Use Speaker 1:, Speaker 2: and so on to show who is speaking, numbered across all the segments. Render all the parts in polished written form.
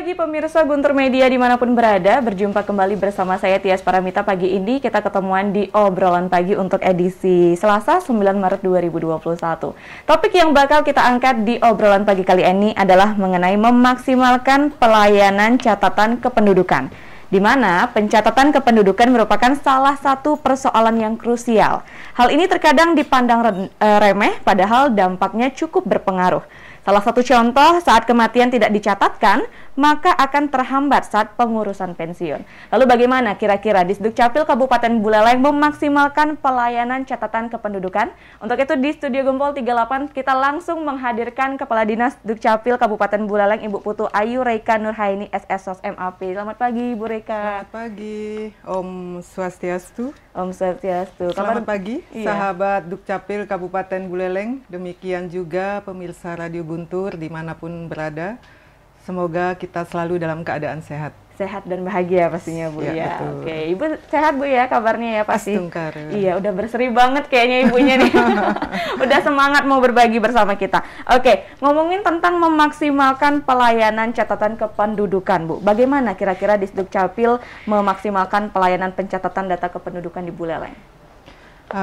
Speaker 1: pagi pemirsa Guntur Media dimanapun berada, berjumpa kembali bersama saya Tias Paramita. Pagi ini kita ketemuan di Obrolan Pagi untuk edisi Selasa 9 Maret 2021. Topik yang bakal kita angkat di Obrolan Pagi kali ini adalah mengenai memaksimalkan pelayanan catatan kependudukan, di mana pencatatan kependudukan merupakan salah satu persoalan yang krusial. Hal ini terkadang dipandang remeh, padahal dampaknya cukup berpengaruh. Salah satu contoh, saat kematian tidak dicatatkan, maka akan terhambat saat pengurusan pensiun. Lalu bagaimana kira-kira di Dukcapil Kabupaten Buleleng memaksimalkan pelayanan catatan kependudukan? Untuk itu di Studio Gempol 38 kita langsung menghadirkan Kepala Dinas Dukcapil Kabupaten Buleleng, Ibu Putu Ayu Reika Nurhaini SSOS MAP. Selamat pagi Ibu Reika.
Speaker 2: Selamat pagi, Om Swastiastu.
Speaker 1: Om Swastiastu.
Speaker 2: Selamat pagi, sahabat Dukcapil Kabupaten Buleleng. Demikian juga pemirsa Radio Guntur dimanapun berada. Semoga kita selalu dalam keadaan sehat.
Speaker 1: Sehat dan bahagia pastinya Bu ya.
Speaker 2: Betul.
Speaker 1: Oke, Ibu sehat Bu ya kabarnya ya pasti.
Speaker 2: Astungkar.
Speaker 1: Iya, udah berseri banget kayaknya ibunya nih. Udah semangat mau berbagi bersama kita. Oke, ngomongin tentang memaksimalkan pelayanan catatan kependudukan Bu. Bagaimana kira-kira di Dukcapil memaksimalkan pelayanan pencatatan data kependudukan di Buleleng?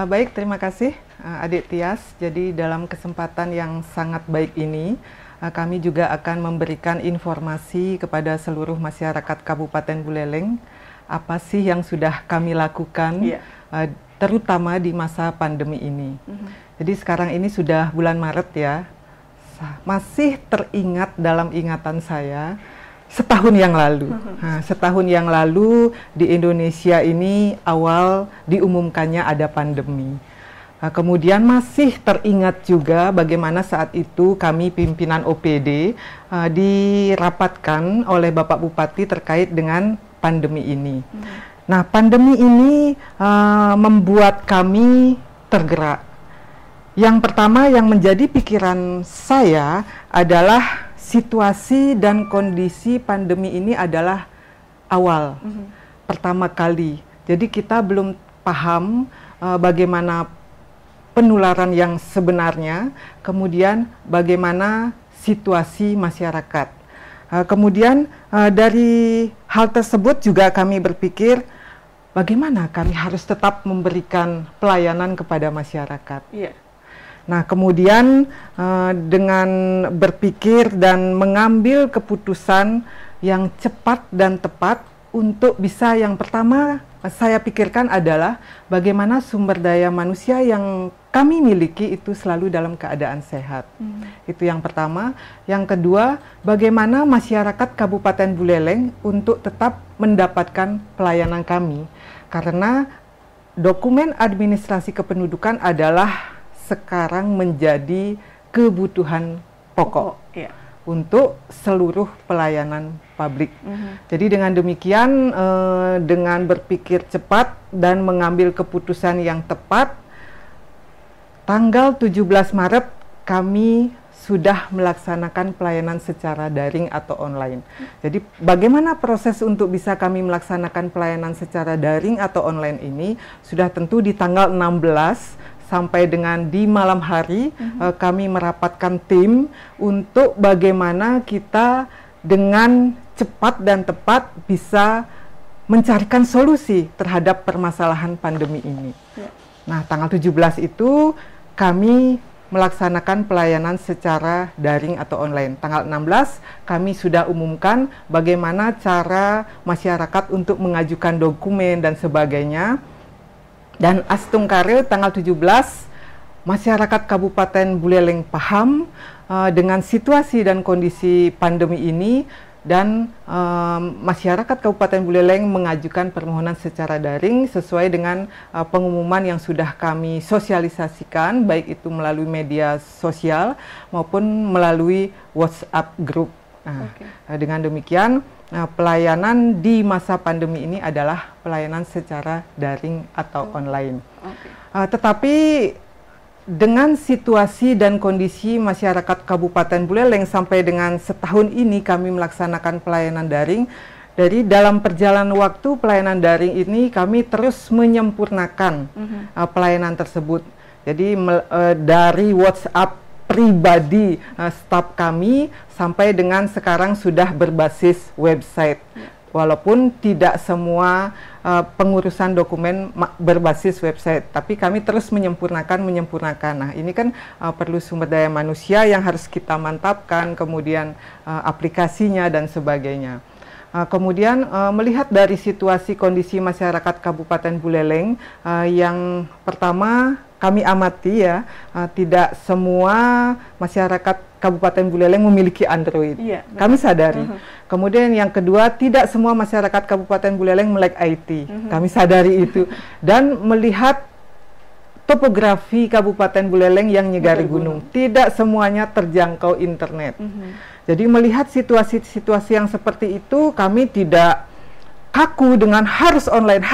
Speaker 2: Baik, terima kasih Adik Tias. Jadi dalam kesempatan yang sangat baik ini, kami juga akan memberikan informasi kepada seluruh masyarakat Kabupaten Buleleng apa sih yang sudah kami lakukan, terutama di masa pandemi ini. Jadi sekarang ini sudah bulan Maret ya, masih teringat dalam ingatan saya setahun yang lalu. Setahun yang lalu di Indonesia ini awal diumumkannya ada pandemi. Kemudian masih teringat juga bagaimana saat itu kami pimpinan OPD dirapatkan oleh Bapak Bupati terkait dengan pandemi ini. Nah, pandemi ini membuat kami tergerak. Yang pertama yang menjadi pikiran saya adalah situasi dan kondisi pandemi ini adalah awal, pertama kali. Jadi kita belum paham bagaimana penularan yang sebenarnya, kemudian bagaimana situasi masyarakat. Kemudian dari hal tersebut juga kami berpikir bagaimana kami harus tetap memberikan pelayanan kepada masyarakat. Nah, kemudian dengan berpikir dan mengambil keputusan yang cepat dan tepat untuk bisa yang pertama saya pikirkan adalah bagaimana sumber daya manusia yang kami miliki itu selalu dalam keadaan sehat. Itu yang pertama. Yang kedua, bagaimana masyarakat Kabupaten Buleleng untuk tetap mendapatkan pelayanan kami. Karena dokumen administrasi kependudukan adalah sekarang menjadi kebutuhan pokok untuk seluruh pelayanan publik. Jadi dengan demikian, dengan berpikir cepat dan mengambil keputusan yang tepat, tanggal 17 Maret kami sudah melaksanakan pelayanan secara daring atau online. Jadi bagaimana proses untuk bisa kami melaksanakan pelayanan secara daring atau online ini sudah tentu di tanggal 16 sampai dengan di malam hari kami merapatkan tim untuk bagaimana kita dengan cepat dan tepat bisa mencarikan solusi terhadap permasalahan pandemi ini. Nah, tanggal 17 itu kami melaksanakan pelayanan secara daring atau online. Tanggal 16 kami sudah umumkan bagaimana cara masyarakat untuk mengajukan dokumen dan sebagainya. Dan astungkare tanggal 17 masyarakat Kabupaten Buleleng paham dengan situasi dan kondisi pandemi ini dan masyarakat Kabupaten Buleleng mengajukan permohonan secara daring sesuai dengan pengumuman yang sudah kami sosialisasikan baik itu melalui media sosial maupun melalui WhatsApp group. Dengan demikian pelayanan di masa pandemi ini adalah pelayanan secara daring atau online. Tetapi dengan situasi dan kondisi masyarakat Kabupaten Buleleng sampai dengan setahun ini kami melaksanakan pelayanan daring. Dari dalam perjalanan waktu pelayanan daring ini kami terus menyempurnakan pelayanan tersebut. Jadi dari WhatsApp pribadi staf kami sampai dengan sekarang sudah berbasis website. Walaupun tidak semua pengurusan dokumen berbasis website, tapi kami terus menyempurnakan. Nah, ini kan perlu sumber daya manusia yang harus kita mantapkan, kemudian aplikasinya dan sebagainya. Kemudian melihat dari situasi kondisi masyarakat Kabupaten Buleleng, yang pertama kami amati ya, tidak semua masyarakat Kabupaten Buleleng memiliki Android. Iya, kami sadari. Kemudian yang kedua, tidak semua masyarakat Kabupaten Buleleng melek IT. Kami sadari itu. Dan melihat topografi Kabupaten Buleleng yang nyegari gunung, tidak semuanya terjangkau internet. Jadi melihat situasi-situasi yang seperti itu, kami tidak kaku dengan harus online.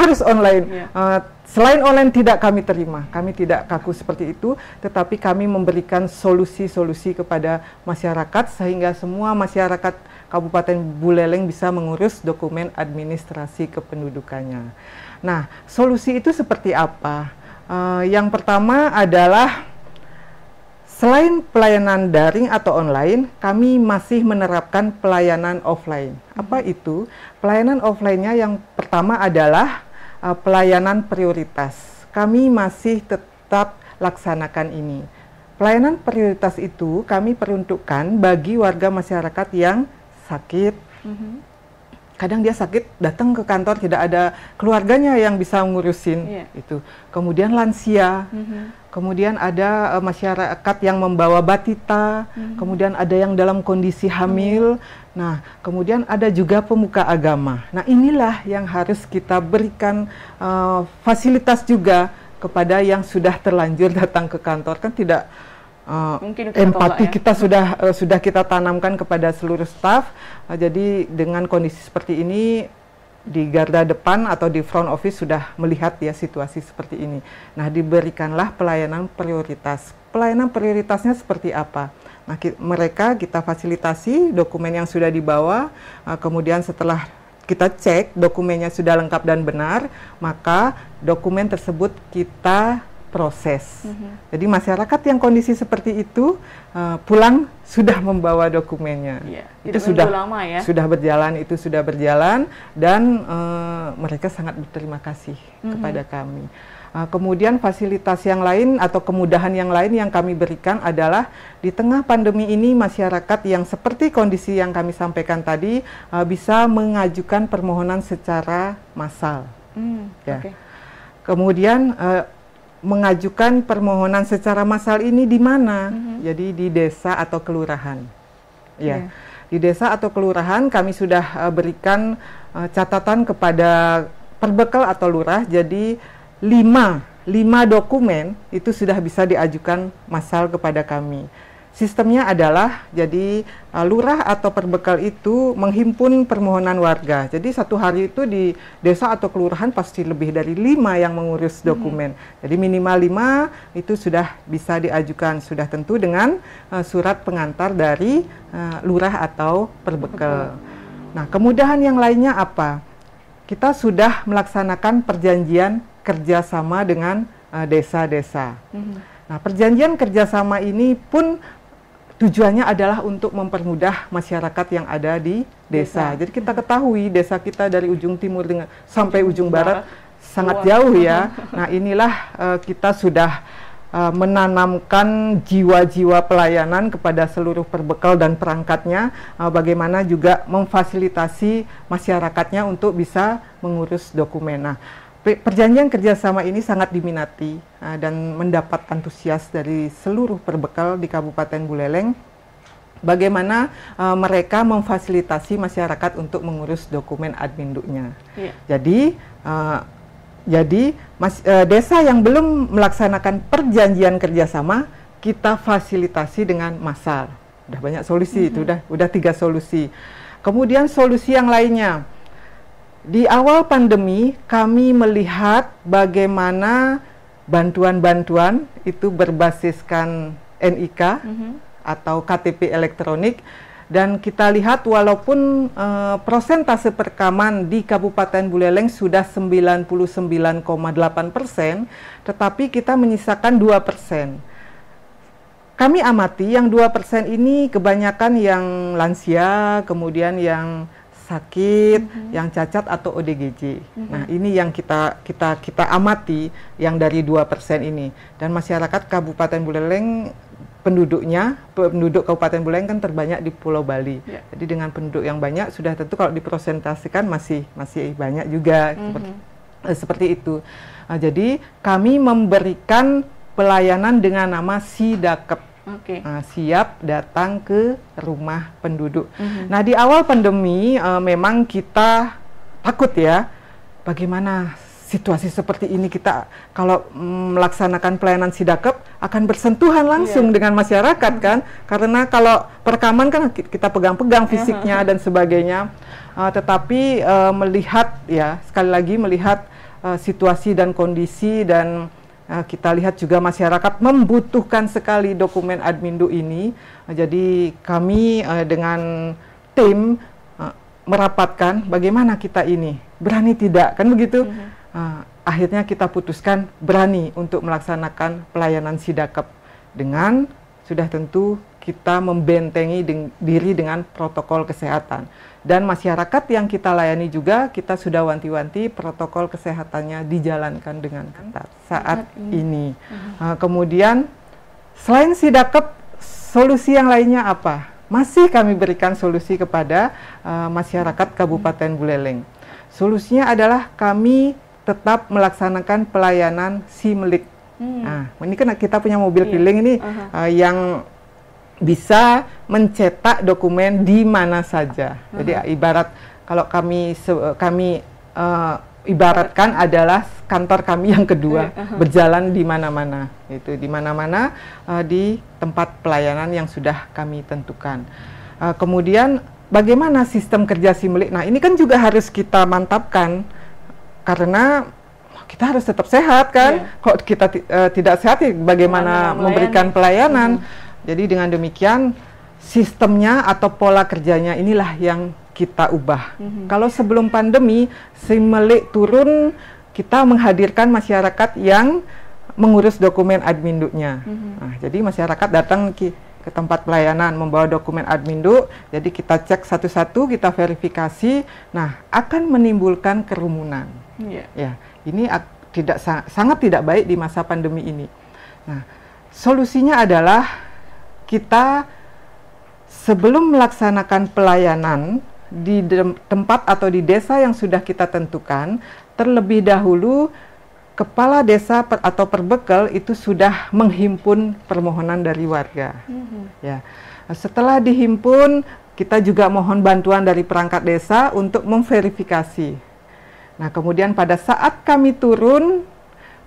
Speaker 2: Selain online tidak kami terima, kami tidak kaku seperti itu, tetapi kami memberikan solusi-solusi kepada masyarakat sehingga semua masyarakat Kabupaten Buleleng bisa mengurus dokumen administrasi kependudukannya. Nah, solusi itu seperti apa? Yang pertama adalah selain pelayanan daring atau online, kami masih menerapkan pelayanan offline. Apa itu? Pelayanan offline-nya yang pertama adalah pelayanan prioritas. Kami masih tetap laksanakan ini. Pelayanan prioritas itu kami peruntukkan bagi warga masyarakat yang sakit. Kadang dia sakit, datang ke kantor tidak ada keluarganya yang bisa ngurusin itu. Kemudian lansia, kemudian ada masyarakat yang membawa batita, kemudian ada yang dalam kondisi hamil. Nah, kemudian ada juga pemuka agama. Nah, inilah yang harus kita berikan fasilitas juga kepada yang sudah terlanjur datang ke kantor. Kan tidak empati kita sudah kita tanamkan kepada seluruh staf. Jadi dengan kondisi seperti ini di garda depan atau di front office sudah melihat ya situasi seperti ini. Nah, diberikanlah pelayanan prioritas. Pelayanan prioritasnya seperti apa? Nah, mereka kita fasilitasi dokumen yang sudah dibawa, kemudian setelah kita cek dokumennya sudah lengkap dan benar, maka dokumen tersebut kita proses. Jadi masyarakat yang kondisi seperti itu pulang sudah membawa dokumennya. Itu sudah lama ya. Sudah berjalan dan mereka sangat berterima kasih kepada kami. Kemudian fasilitas yang lain atau kemudahan yang lain yang kami berikan adalah di tengah pandemi ini masyarakat yang seperti kondisi yang kami sampaikan tadi bisa mengajukan permohonan secara massal. Kemudian mengajukan permohonan secara massal ini di mana? Jadi di desa atau kelurahan. Di desa atau kelurahan kami sudah berikan catatan kepada perbekal atau lurah. Jadi 5 dokumen itu sudah bisa diajukan massal kepada kami. Sistemnya adalah jadi lurah atau perbekal itu menghimpun permohonan warga. Jadi satu hari itu di desa atau kelurahan pasti lebih dari 5 yang mengurus dokumen. Jadi minimal 5 itu sudah bisa diajukan, sudah tentu dengan surat pengantar dari lurah atau perbekal. Nah, kemudahan yang lainnya apa? Kita sudah melaksanakan perjanjian kerjasama dengan desa-desa. Nah, perjanjian kerjasama ini pun tujuannya adalah untuk mempermudah masyarakat yang ada di desa. Jadi kita ketahui desa kita dari ujung timur sampai ujung barat sangat jauh ya. Nah, inilah kita sudah menanamkan jiwa-jiwa pelayanan kepada seluruh perbekal dan perangkatnya, bagaimana juga memfasilitasi masyarakatnya untuk bisa mengurus dokumen. Nah, perjanjian kerjasama ini sangat diminati dan mendapat antusias dari seluruh perbekal di Kabupaten Buleleng. Bagaimana mereka memfasilitasi masyarakat untuk mengurus dokumen adminduknya. Jadi desa yang belum melaksanakan perjanjian kerjasama kita fasilitasi dengan massal. Udah banyak solusi itu, udah 3 solusi. Kemudian solusi yang lainnya. Di awal pandemi, kami melihat bagaimana bantuan-bantuan itu berbasiskan NIK atau KTP elektronik, dan kita lihat walaupun prosentase perekaman di Kabupaten Buleleng sudah 99,8%, tetapi kita menyisakan 2%. kami amati yang 2% ini kebanyakan yang lansia, kemudian yang sakit, yang cacat atau ODGJ. Nah, ini yang kita amati yang dari 2% ini. Dan masyarakat Kabupaten Buleleng penduduk Kabupaten Buleleng kan terbanyak di Pulau Bali. Jadi dengan penduduk yang banyak sudah tentu kalau dipresentasikan masih banyak juga seperti itu. Nah, jadi kami memberikan pelayanan dengan nama Sidakep. Siap datang ke rumah penduduk. Nah, di awal pandemi memang kita takut ya, bagaimana situasi seperti ini kita kalau melaksanakan pelayanan Sidakep akan bersentuhan langsung dengan masyarakat kan, karena kalau perekaman kan kita pegang-pegang fisiknya dan sebagainya. Tetapi melihat ya, sekali lagi melihat situasi dan kondisi dan kita lihat juga masyarakat membutuhkan sekali dokumen Admindu ini. Jadi kami dengan tim merapatkan bagaimana kita ini berani tidak kan begitu. Akhirnya kita putuskan berani untuk melaksanakan pelayanan Sidakep dengan sudah tentu kita membentengi diri dengan protokol kesehatan. Dan masyarakat yang kita layani juga kita sudah wanti-wanti protokol kesehatannya dijalankan dengan ketat saat ini. Kemudian selain Sidakep, solusi yang lainnya apa? Masih kami berikan solusi kepada masyarakat Kabupaten Buleleng. Solusinya adalah kami tetap melaksanakan pelayanan SIMLIK. Nah, ini kan kita punya mobil piling ini yang bisa mencetak dokumen di mana saja. Jadi ibarat kalau kami ibaratkan adalah kantor kami yang kedua, berjalan di mana-mana. Itu di mana-mana di tempat pelayanan yang sudah kami tentukan. Kemudian bagaimana sistem kerja SIMLIK? Nah, ini kan juga harus kita mantapkan karena kita harus tetap sehat kan. Kalau kita tidak sehat, bagaimana memberikan pelayanan? Jadi dengan demikian sistemnya atau pola kerjanya inilah yang kita ubah. Kalau sebelum pandemi SIMLIK turun, kita menghadirkan masyarakat yang mengurus dokumen Admindu-nya. Nah, jadi masyarakat datang ke tempat pelayanan membawa dokumen Admindu, jadi kita cek satu-satu, kita verifikasi. Nah, akan menimbulkan kerumunan. Ya, ini sangat tidak baik di masa pandemi ini. Nah, solusinya adalah kita sebelum melaksanakan pelayanan di tempat atau di desa yang sudah kita tentukan, terlebih dahulu kepala desa atau perbekel itu sudah menghimpun permohonan dari warga. Ya, setelah dihimpun, kita juga mohon bantuan dari perangkat desa untuk memverifikasi. Nah, kemudian pada saat kami turun,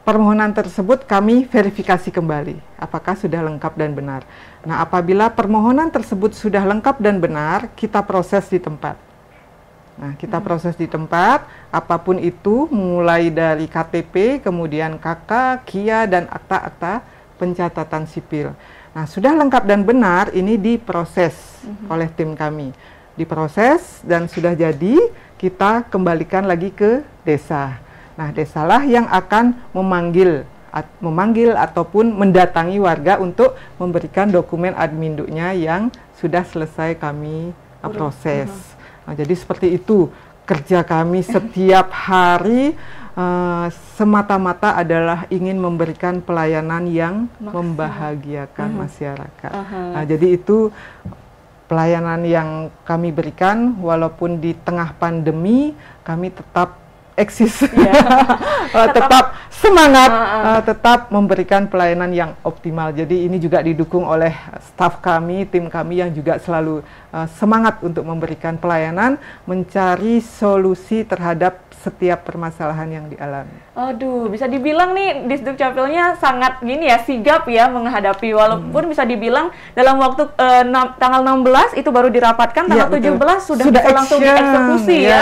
Speaker 2: permohonan tersebut kami verifikasi kembali, apakah sudah lengkap dan benar. Nah, apabila permohonan tersebut sudah lengkap dan benar, kita proses di tempat. Nah, kita proses di tempat, apapun itu, mulai dari KTP, kemudian KK, KIA, dan akta-akta pencatatan sipil. Nah, sudah lengkap dan benar, ini diproses oleh tim kami. Diproses dan sudah jadi, kita kembalikan lagi ke desa. Nah, desalah yang akan memanggil ataupun mendatangi warga untuk memberikan dokumen Admindu-nya yang sudah selesai kami proses. Nah, jadi seperti itu kerja kami setiap hari, semata-mata adalah ingin memberikan pelayanan yang membahagiakan masyarakat. Nah, jadi itu pelayanan yang kami berikan walaupun di tengah pandemi kami tetap eksis, tetap semangat, tetap memberikan pelayanan yang optimal. Jadi ini juga didukung oleh staf kami, tim kami yang juga selalu semangat untuk memberikan pelayanan, mencari solusi terhadap setiap permasalahan yang dialami.
Speaker 1: Aduh, bisa dibilang nih Disduk Capilnya sangat gini ya, sigap ya menghadapi, walaupun bisa dibilang dalam waktu tanggal 16 itu baru dirapatkan, tanggal 17 sudah bisa langsung dieksekusi ya.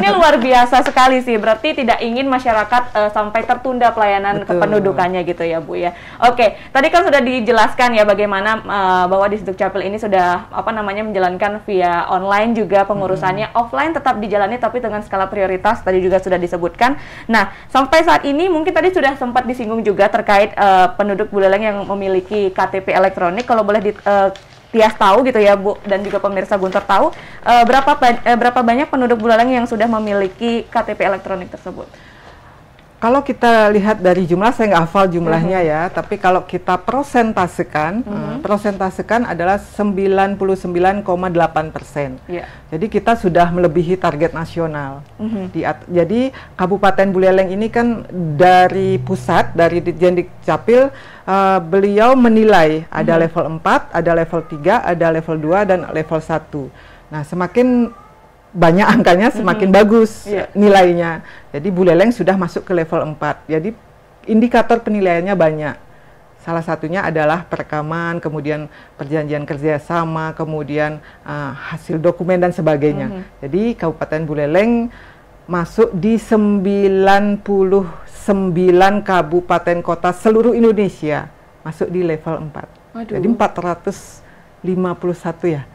Speaker 1: Ini luar biasa sekali sih, berarti tidak ingin masyarakat sampai sampai tertunda pelayanan
Speaker 2: Betul.
Speaker 1: kependudukannya gitu ya Bu ya. Oke, tadi kan sudah dijelaskan ya bagaimana bahwa di Dukcapil ini sudah menjalankan via online juga pengurusannya, offline tetap dijalani tapi dengan skala prioritas tadi juga sudah disebutkan. Nah, sampai saat ini mungkin tadi sudah sempat disinggung juga terkait penduduk Buleleng yang memiliki KTP elektronik. Kalau boleh Tias tahu gitu ya Bu, dan juga pemirsa Guntur tahu berapa banyak penduduk Buleleng yang sudah memiliki KTP elektronik tersebut?
Speaker 2: Kalau kita lihat dari jumlah, saya nggak hafal jumlahnya ya, tapi kalau kita prosentasekan, prosentasekan adalah 99,8%. Yeah. Jadi kita sudah melebihi target nasional. Jadi Kabupaten Buleleng ini kan dari pusat, dari Ditjen Dukcapil, beliau menilai ada level 4, ada level 3, ada level 2, dan level 1. Nah, semakin banyak angkanya semakin bagus nilainya. Jadi Buleleng sudah masuk ke level 4. Jadi indikator penilaiannya banyak. Salah satunya adalah perekaman, kemudian perjanjian kerjasama, kemudian hasil dokumen dan sebagainya. Jadi Kabupaten Buleleng masuk di 99 kabupaten kota seluruh Indonesia masuk di level 4. Waduh. Jadi 451 ya.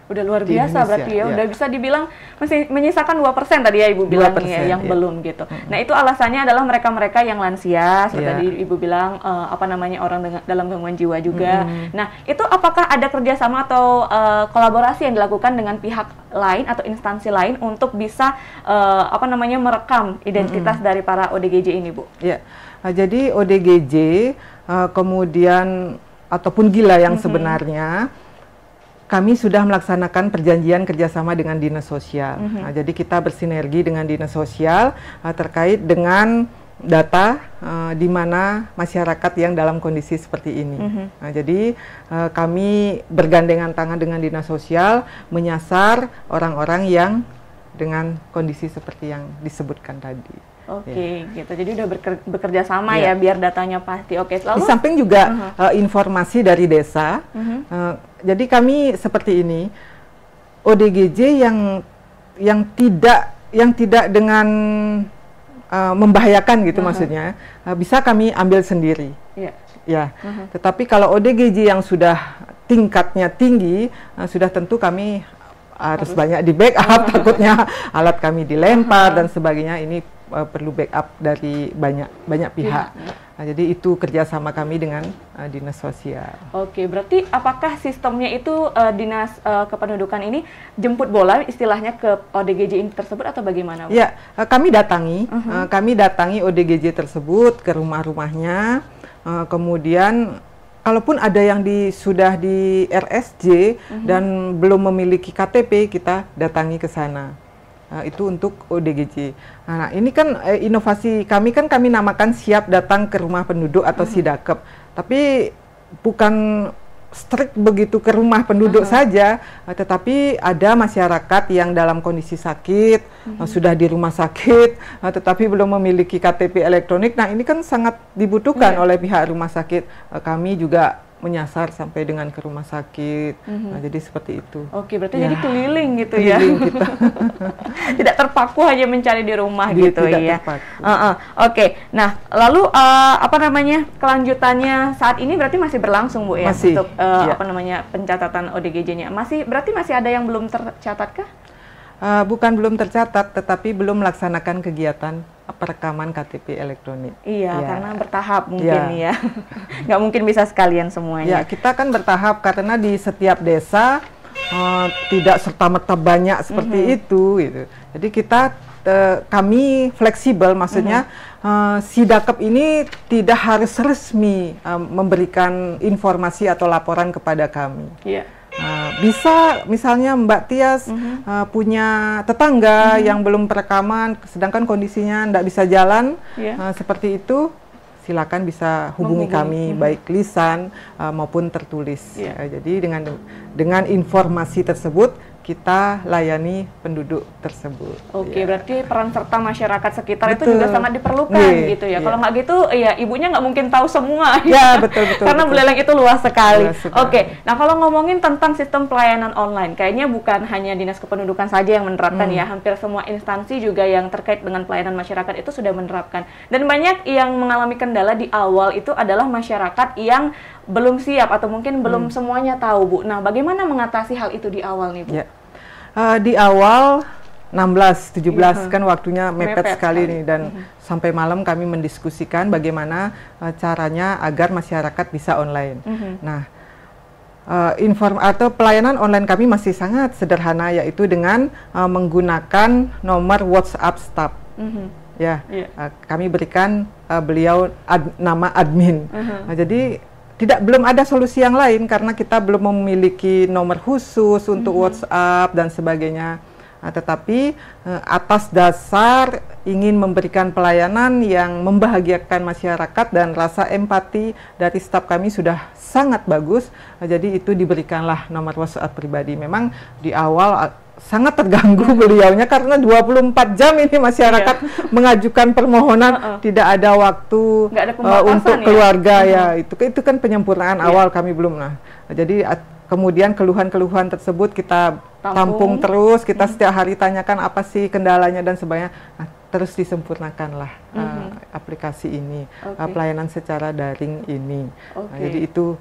Speaker 1: Udah luar biasa berarti ya, udah bisa dibilang masih menyisakan 2% tadi ya Ibu bilang ya, yang belum gitu. Nah, itu alasannya adalah mereka-mereka yang lansia, seperti tadi Ibu bilang orang dalam gangguan jiwa juga. Nah, itu apakah ada kerjasama atau kolaborasi yang dilakukan dengan pihak lain atau instansi lain untuk bisa merekam identitas dari para ODGJ ini, Bu?
Speaker 2: Ya, jadi ODGJ kemudian ataupun gila yang sebenarnya kami sudah melaksanakan perjanjian kerjasama dengan Dinas Sosial. Nah, jadi kita bersinergi dengan Dinas Sosial terkait dengan data di mana masyarakat yang dalam kondisi seperti ini. Nah, jadi kami bergandengan tangan dengan Dinas Sosial menyasar orang-orang yang dengan kondisi seperti yang disebutkan tadi.
Speaker 1: Oke, gitu. Jadi udah bekerja sama ya biar datanya pasti. Oke,
Speaker 2: lalu di samping juga informasi dari desa. Jadi kami seperti ini, ODGJ yang tidak dengan membahayakan gitu maksudnya, bisa kami ambil sendiri. Ya. Tetapi kalau ODGJ yang sudah tingkatnya tinggi, sudah tentu kami harus banyak di backup, takutnya alat kami dilempar dan sebagainya. Ini perlu backup dari banyak pihak. Nah, jadi itu kerjasama kami dengan Dinas Sosial.
Speaker 1: Oke, berarti apakah sistemnya itu Dinas Kependudukan ini jemput bola istilahnya ke ODGJ ini tersebut atau bagaimana, Bu?
Speaker 2: Ya, kami datangi ODGJ tersebut ke rumah-rumahnya, kemudian kalaupun ada yang sudah di RSJ dan belum memiliki KTP, kita datangi ke sana. Itu untuk ODGJ. Nah, ini kan inovasi kami namakan siap datang ke rumah penduduk atau SIDAKEP. Tapi bukan strict begitu ke rumah penduduk saja, tetapi ada masyarakat yang dalam kondisi sakit, sudah di rumah sakit, tetapi belum memiliki KTP elektronik. Nah, ini kan sangat dibutuhkan oleh pihak rumah sakit. Kami juga menyasar sampai dengan ke rumah sakit. Nah, jadi seperti itu.
Speaker 1: Oke, berarti jadi keliling gitu ya. Kita. Tidak terpaku hanya mencari di rumah gitu ya. Oke. Nah, lalu kelanjutannya saat ini berarti masih berlangsung, Bu ya,
Speaker 2: masih,
Speaker 1: untuk pencatatan ODGJ-nya. Berarti masih ada yang belum tercatatkah?
Speaker 2: Bukan belum tercatat, tetapi belum melaksanakan kegiatan perekaman KTP elektronik.
Speaker 1: Iya, karena bertahap mungkin ya. Nggak mungkin bisa sekalian semuanya.
Speaker 2: Ya, kita kan bertahap karena di setiap desa tidak serta-merta banyak seperti itu. Gitu. Jadi kami fleksibel, maksudnya SIDAKEP ini tidak harus resmi memberikan informasi atau laporan kepada kami. Iya. Bisa misalnya Mbak Tias punya tetangga yang belum perekaman, sedangkan kondisinya tidak bisa jalan, seperti itu, silakan bisa hubungi kami, baik lisan maupun tertulis. Jadi dengan informasi tersebut kita layani penduduk tersebut.
Speaker 1: Oke,
Speaker 2: Ya.
Speaker 1: berarti peran serta masyarakat sekitar itu
Speaker 2: Betul.
Speaker 1: juga sangat diperlukan gitu ya.
Speaker 2: Iya.
Speaker 1: Kalau nggak gitu, ya ibunya nggak mungkin tahu semua.
Speaker 2: Ya, betul.
Speaker 1: Karena
Speaker 2: betul.
Speaker 1: Buleleng itu luas sekali.
Speaker 2: Luas sekali.
Speaker 1: Oke, nah kalau ngomongin tentang sistem pelayanan online, kayaknya bukan hanya Dinas Kependudukan saja yang menerapkan ya, hampir semua instansi juga yang terkait dengan pelayanan masyarakat itu sudah menerapkan. Dan banyak yang mengalami kendala di awal itu adalah masyarakat yang belum siap atau mungkin belum semuanya tahu, Bu. Nah, bagaimana mengatasi hal itu di awal nih, Bu?
Speaker 2: Ya. Di awal 16, 17 kan waktunya mepet
Speaker 1: Mepet
Speaker 2: sekali
Speaker 1: sekali.
Speaker 2: nih, dan sampai malam kami mendiskusikan bagaimana caranya agar masyarakat bisa online. Nah, atau pelayanan online kami masih sangat sederhana, yaitu dengan menggunakan nomor WhatsApp staff. Ya, kami berikan beliau nama admin. Nah, jadi belum ada solusi yang lain karena kita belum memiliki nomor khusus untuk WhatsApp dan sebagainya. Nah, tetapi atas dasar ingin memberikan pelayanan yang membahagiakan masyarakat dan rasa empati dari staf kami sudah sangat bagus, jadi itu diberikanlah nomor WhatsApp pribadi. Memang di awal sangat terganggu beliaunya karena 24 jam ini masyarakat mengajukan permohonan, tidak ada waktu
Speaker 1: Nggak ada pembatasan
Speaker 2: untuk
Speaker 1: ya?
Speaker 2: keluarga ya. Itu kan penyempurnaan awal kami belum. Nah, jadi kemudian keluhan-keluhan tersebut kita tampung terus, kita setiap hari tanyakan apa sih kendalanya dan sebagainya. Nah, terus disempurnakanlah aplikasi ini, pelayanan secara daring ini. Nah, jadi itu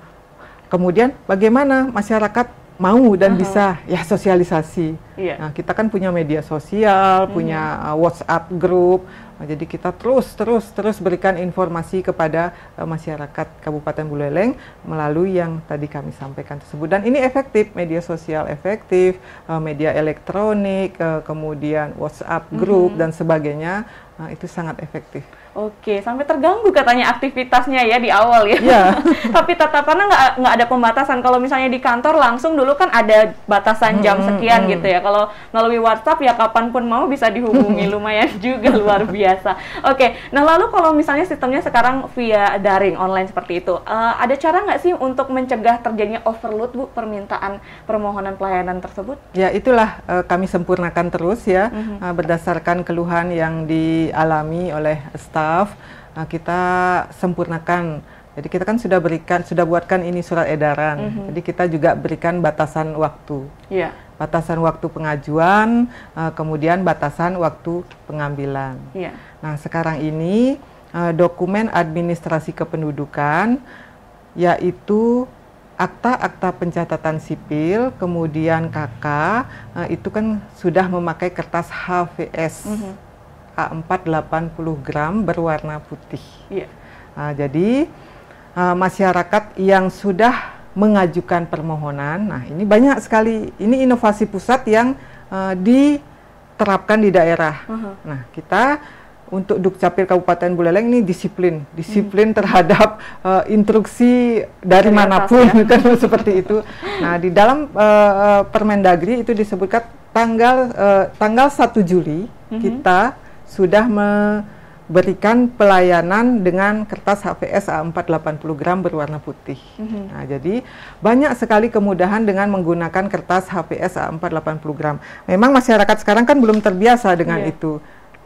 Speaker 2: kemudian bagaimana masyarakat mau dan bisa ya sosialisasi. Nah, kita kan punya media sosial, punya WhatsApp group. Nah, jadi kita terus berikan informasi kepada masyarakat Kabupaten Buleleng melalui yang tadi kami sampaikan tersebut. Dan ini efektif, media sosial efektif, media elektronik, kemudian WhatsApp group dan sebagainya. Nah, itu sangat efektif.
Speaker 1: Oke, sampai terganggu katanya aktivitasnya ya di awal ya. Tapi tatapannya nggak ada pembatasan. Kalau misalnya di kantor langsung dulu kan ada batasan jam sekian gitu ya. Kalau melalui WhatsApp ya kapanpun mau bisa dihubungi, lumayan juga luar biasa. Oke, nah lalu kalau misalnya sistemnya sekarang via daring online seperti itu, ada cara nggak sih untuk mencegah terjadinya overload, Bu, permintaan permohonan pelayanan tersebut?
Speaker 2: Ya, itulah kami sempurnakan terus ya, berdasarkan keluhan yang dialami oleh staf. Kita sempurnakan. Jadi kita kan sudah buatkan ini surat edaran. Jadi kita juga berikan batasan waktu. Batasan waktu pengajuan, kemudian batasan waktu pengambilan. Nah, sekarang ini dokumen administrasi kependudukan, yaitu akta-akta pencatatan sipil, kemudian KK, itu kan sudah memakai kertas HVS. A4 80 gram berwarna putih. Nah, jadi masyarakat yang sudah mengajukan permohonan, nah ini banyak sekali, ini inovasi pusat yang diterapkan di daerah. Nah, kita untuk Dukcapil Kabupaten Buleleng ini disiplin terhadap instruksi dari manapun kan seperti itu. Nah, di dalam Permendagri itu disebutkan tanggal 1 Juli kita sudah memberikan pelayanan dengan kertas HVS A4 80 gram berwarna putih. Nah, jadi banyak sekali kemudahan dengan menggunakan kertas HVS A4 80 gram. Memang masyarakat sekarang kan belum terbiasa dengan itu.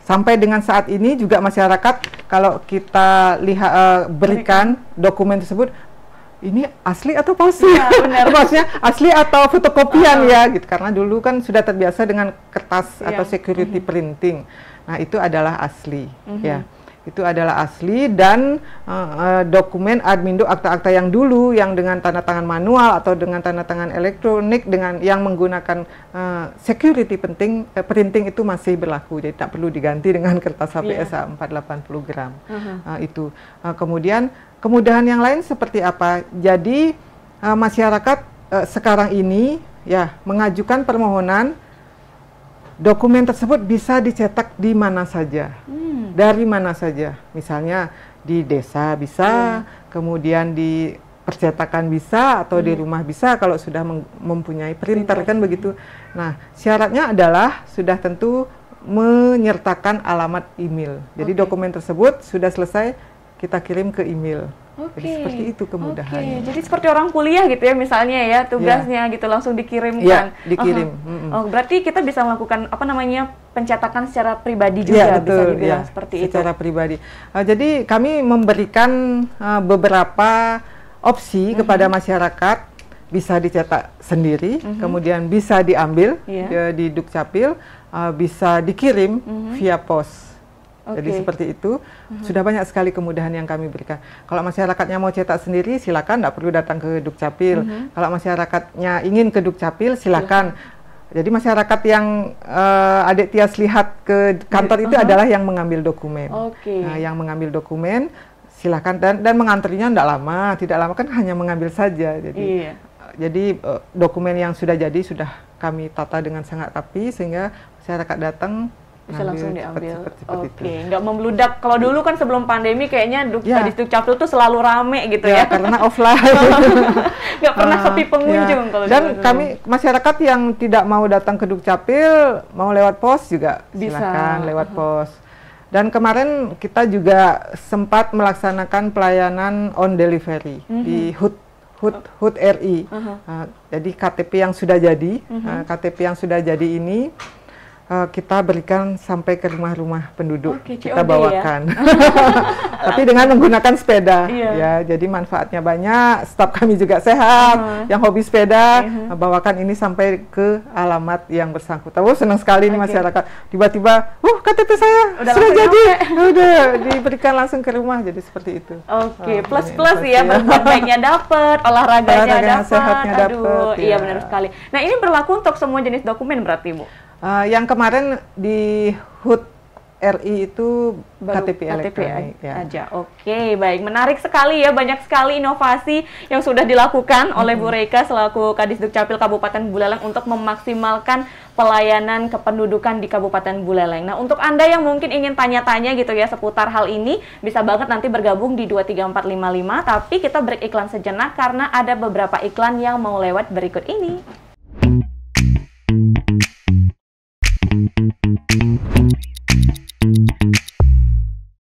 Speaker 2: Sampai dengan saat ini juga masyarakat kalau kita lihat berikan dokumen tersebut, ini asli atau palsu? Maksudnya asli atau fotokopian ya gitu. Karena dulu kan sudah terbiasa dengan kertas atau security printing. Nah, itu adalah asli ya. Itu adalah asli dan dokumen admindo akta-akta yang dulu yang dengan tanda tangan manual atau dengan tanda tangan elektronik dengan yang menggunakan security printing itu masih berlaku. Jadi tak perlu diganti dengan kertas HVS A4 80 gram. Itu. Kemudian kemudahan yang lain seperti apa? Jadi masyarakat sekarang ini ya mengajukan permohonan, dokumen tersebut bisa dicetak di mana saja, dari mana saja. Misalnya di desa bisa, kemudian di percetakan bisa, atau di rumah bisa kalau sudah mempunyai printer kan begitu. Nah, syaratnya adalah sudah tentu menyertakan alamat email. Jadi dokumen tersebut sudah selesai kita kirim ke email. Jadi seperti itu kemudahannya.
Speaker 1: Jadi seperti orang kuliah gitu ya misalnya ya, tugasnya gitu langsung dikirimkan.
Speaker 2: Iya, dikirim.
Speaker 1: Oh, berarti kita bisa melakukan apa namanya pencetakan secara pribadi juga, bisa dibilang seperti
Speaker 2: secara pribadi. Jadi kami memberikan beberapa opsi kepada masyarakat, bisa dicetak sendiri, kemudian bisa diambil di Dukcapil, bisa dikirim via pos. Jadi seperti itu, sudah banyak sekali kemudahan yang kami berikan. Kalau masyarakatnya mau cetak sendiri, silakan, tidak perlu datang ke Dukcapil. Kalau masyarakatnya ingin ke Dukcapil, silakan. Jadi masyarakat yang Adik Tias lihat ke kantor itu adalah yang mengambil dokumen. Nah, yang mengambil dokumen, silakan, dan mengantrinya tidak lama kan hanya mengambil saja. Jadi dokumen yang sudah jadi sudah kami tata dengan sangat rapi sehingga masyarakat datang
Speaker 1: bisa langsung diambil. Nggak membludak. Kalau dulu kan sebelum pandemi kayaknya di Dukcapil tuh selalu rame gitu ya.
Speaker 2: Karena offline.
Speaker 1: Nggak pernah sepi pengunjung. Kalau
Speaker 2: dan kami masyarakat yang tidak mau datang ke Dukcapil, mau lewat pos juga silakan lewat pos. Dan kemarin kita juga sempat melaksanakan pelayanan on delivery di HUT RI. Jadi KTP yang sudah jadi, KTP yang sudah jadi ini kita berikan sampai ke rumah-rumah penduduk, kita bawakan. Tapi dengan menggunakan sepeda, ya. Jadi manfaatnya banyak. Staf kami juga sehat, yang hobi sepeda, bawakan ini sampai ke alamat yang bersangkutan. Senang sekali nih masyarakat. Tiba-tiba, KTP saya sudah jadi, udah diberikan langsung ke rumah. Jadi seperti itu.
Speaker 1: Plus ya, berbuat baiknya dapat, olahraganya dapat.
Speaker 2: Sehatnya dapat.
Speaker 1: Iya benar sekali. Nah ini berlaku untuk semua jenis dokumen berarti Bu?
Speaker 2: Yang kemarin di HUT RI itu KTP elektronik
Speaker 1: aja. Baik, menarik sekali ya, banyak sekali inovasi yang sudah dilakukan oleh Bu Reika selaku Kadis Dukcapil Kabupaten Buleleng untuk memaksimalkan pelayanan kependudukan di Kabupaten Buleleng. Nah, untuk Anda yang mungkin ingin tanya-tanya gitu ya seputar hal ini, bisa banget nanti bergabung di 23455, tapi kita break iklan sejenak karena ada beberapa iklan yang mau lewat berikut ini.